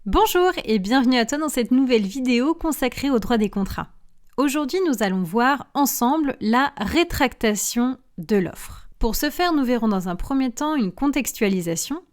Bonjour et bienvenue à toi dans cette nouvelle vidéo consacrée au droit des contrats. Aujourd'hui, nous allons voir ensemble la rétractation de l'offre. Pour ce faire, nous verrons dans un premier temps une contextualisation,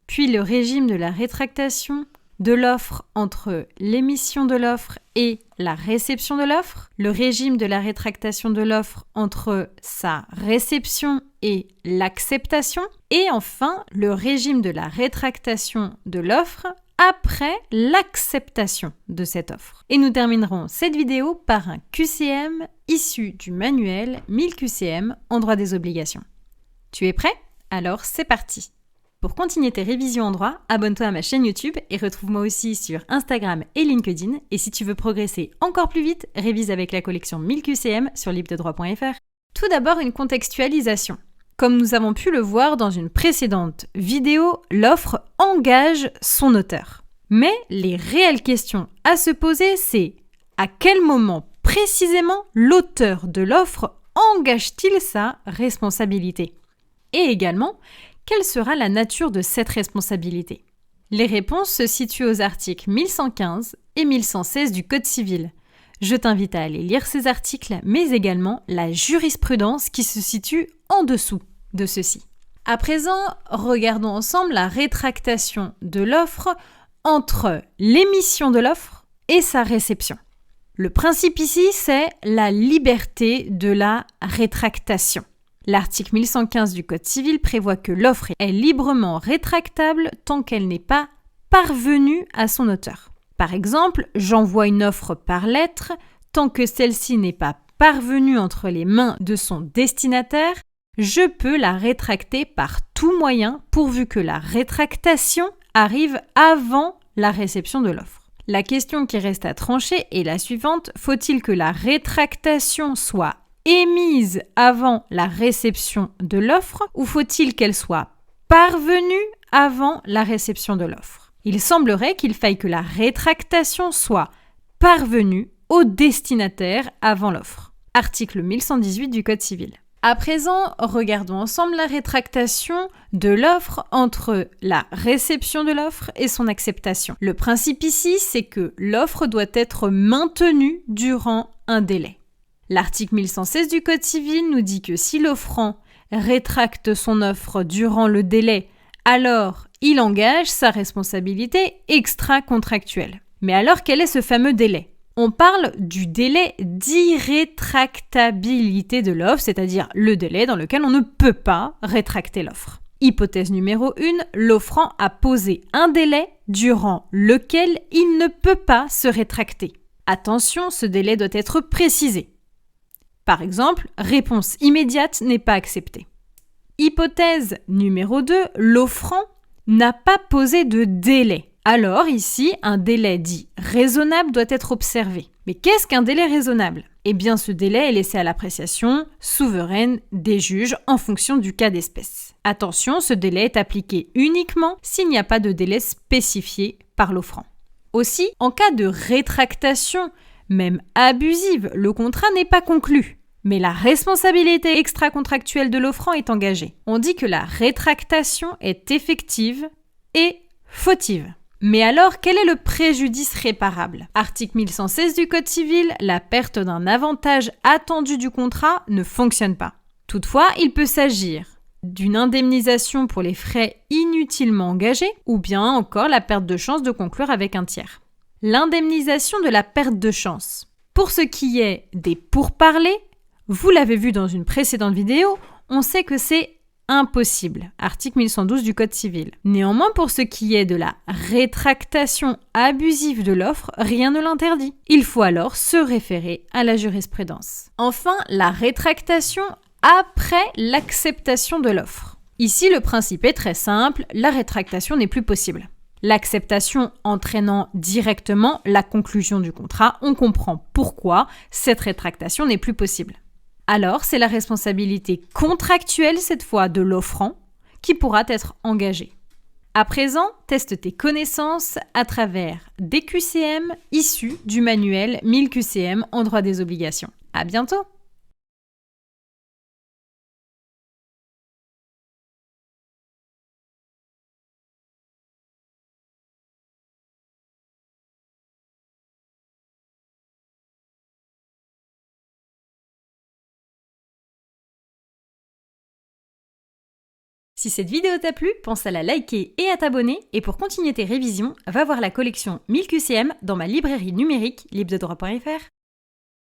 puis le régime de la rétractation de l'offre entre l'émission de l'offre et la réception de l'offre, le régime de la rétractation de l'offre entre sa réception et l'acceptation, et enfin le régime de la rétractation de l'offre après l'acceptation de cette offre. Et nous terminerons cette vidéo par un QCM issu du manuel 1000 QCM en droit des obligations. Tu es prêt? Alors c'est parti! Pour continuer tes révisions en droit, abonne-toi à ma chaîne YouTube et retrouve-moi aussi sur Instagram et LinkedIn. Et si tu veux progresser encore plus vite, révise avec la collection 1000 QCM sur libredroit.fr. Tout d'abord, une contextualisation. Comme nous avons pu le voir dans une précédente vidéo, l'offre engage son auteur. Mais les réelles questions à se poser, c'est à quel moment précisément l'auteur de l'offre engage-t-il sa responsabilité? Et également, quelle sera la nature de cette responsabilité? Les réponses se situent aux articles 1115 et 1116 du Code civil. Je t'invite à aller lire ces articles, mais également la jurisprudence qui se situe en dessous de ceux-ci. À présent, regardons ensemble la rétractation de l'offre entre l'émission de l'offre et sa réception. Le principe ici, c'est la liberté de la rétractation. L'article 1115 du Code civil prévoit que l'offre est librement rétractable tant qu'elle n'est pas parvenue à son auteur. Par exemple, j'envoie une offre par lettre, tant que celle-ci n'est pas parvenue entre les mains de son destinataire, je peux la rétracter par tout moyen pourvu que la rétractation arrive avant la réception de l'offre. La question qui reste à trancher est la suivante: faut-il que la rétractation soit émise avant la réception de l'offre ou faut-il qu'elle soit parvenue avant la réception de l'offre? Il semblerait qu'il faille que la rétractation soit parvenue au destinataire avant l'offre. Article 1118 du Code civil. À présent, regardons ensemble la rétractation de l'offre entre la réception de l'offre et son acceptation. Le principe ici, c'est que l'offre doit être maintenue durant un délai. L'article 1116 du Code civil nous dit que si l'offrant rétracte son offre durant le délai, alors il engage sa responsabilité extra-contractuelle. Mais alors, quel est ce fameux délai? On parle du délai d'irrétractabilité de l'offre, c'est-à-dire le délai dans lequel on ne peut pas rétracter l'offre. Hypothèse numéro 1, l'offrant a posé un délai durant lequel il ne peut pas se rétracter. Attention, ce délai doit être précisé. Par exemple, réponse immédiate n'est pas acceptée. Hypothèse numéro 2, l'offrant n'a pas posé de délai. Alors ici, un délai dit raisonnable doit être observé. Mais qu'est-ce qu'un délai raisonnable? Eh bien, ce délai est laissé à l'appréciation souveraine des juges en fonction du cas d'espèce. Attention, ce délai est appliqué uniquement s'il n'y a pas de délai spécifié par l'offrant. Aussi, en cas de rétractation, même abusive, le contrat n'est pas conclu. Mais la responsabilité extra-contractuelle de l'offrant est engagée. On dit que la rétractation est effective et fautive. Mais alors, quel est le préjudice réparable? Article 1116 du Code civil, la perte d'un avantage attendu du contrat ne fonctionne pas. Toutefois, il peut s'agir d'une indemnisation pour les frais inutilement engagés ou bien encore la perte de chance de conclure avec un tiers. L'indemnisation de la perte de chance. Pour ce qui est des pourparlers, vous l'avez vu dans une précédente vidéo, on sait que c'est impossible. Article 1112 du Code civil. Néanmoins, pour ce qui est de la rétractation abusive de l'offre, rien ne l'interdit. Il faut alors se référer à la jurisprudence. Enfin, la rétractation après l'acceptation de l'offre. Ici, le principe est très simple, la rétractation n'est plus possible. L'acceptation entraînant directement la conclusion du contrat, on comprend pourquoi cette rétractation n'est plus possible. Alors, c'est la responsabilité contractuelle, cette fois de l'offrant, qui pourra être engagée. À présent, teste tes connaissances à travers des QCM issus du manuel 1000 QCM en droit des obligations. À bientôt! Si cette vidéo t'a plu, pense à la liker et à t'abonner. Et pour continuer tes révisions, va voir la collection 1000 QCM dans ma librairie numérique librededroit.fr.